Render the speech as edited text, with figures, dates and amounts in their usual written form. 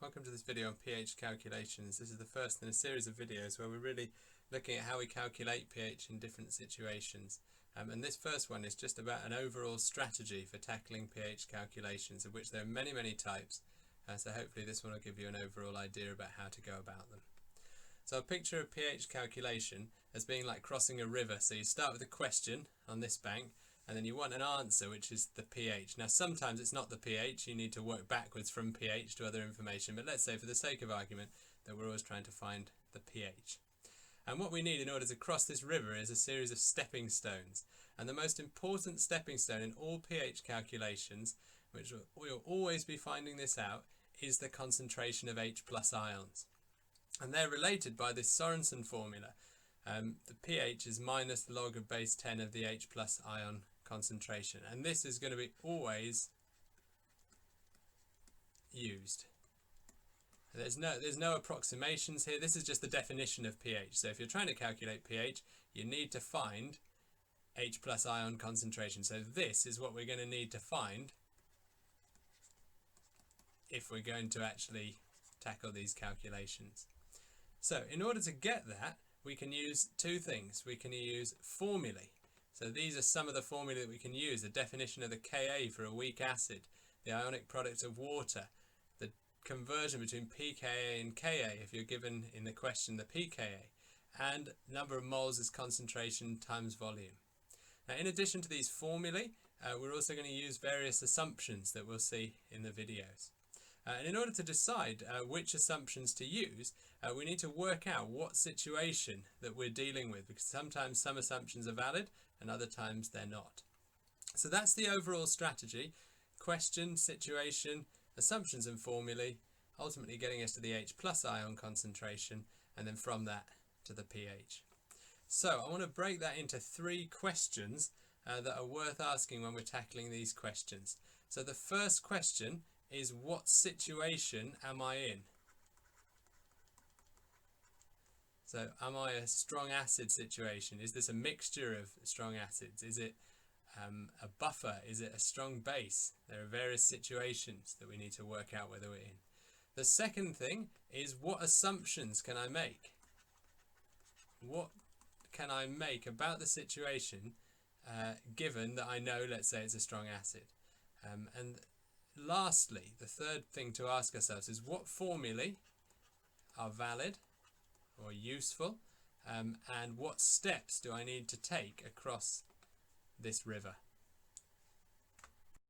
Welcome to this video on pH calculations. This is the first in a series of videos where we're really looking at how we calculate pH in different situations. And this first one is just about an overall strategy for tackling pH calculations, of which there are many types. So hopefully this one will give you an overall idea about how to go about them. So I picture a pH calculation as being like crossing a river. So you start with a question on this bank, and then you want an answer, which is the pH. Now sometimes it's not the pH, you need to work backwards from pH to other information, but let's say for the sake of argument that we're always trying to find the pH. And what we need in order to cross this river is a series of stepping stones. And the most important stepping stone in all pH calculations, which we'll always be finding this out, is the concentration of H+ ions. And they're related by this Sorensen formula. The pH is minus log of base 10 of the H+ ion concentration, and this is going to be always used. There's no approximations here. This is just the definition of pH. So if you're trying to calculate pH, you need to find H+ ion concentration. So this is what we're going to need to find if we're going to actually tackle these calculations. So in order to get that, we can use two things. We can use formulae. So these are some of the formulae that we can use. The definition of the Ka for a weak acid, the ionic product of water, the conversion between pKa and Ka if you're given in the question the pKa, and number of moles is concentration times volume. Now in addition to these formulae, we're also going to use various assumptions that we'll see in the videos. And in order to decide which assumptions to use, we need to work out what situation that we're dealing with, because sometimes some assumptions are valid and other times they're not. So that's the overall strategy: question, situation, assumptions and formulae, ultimately getting us to the H+ ion concentration, and then from that to the pH. So I want to break that into three questions that are worth asking when we're tackling these questions. So the first question is, what situation am I in? So am I a strong acid situation? Is this a mixture of strong acids? Is it a buffer? Is it a strong base? There are various situations that we need to work out whether we're in. The second thing is, what assumptions can I make? What can I make about the situation given that I know, let's say, it's a strong acid? And lastly, the third thing to ask ourselves is, what formulae are valid or useful, and what steps do I need to take across this river?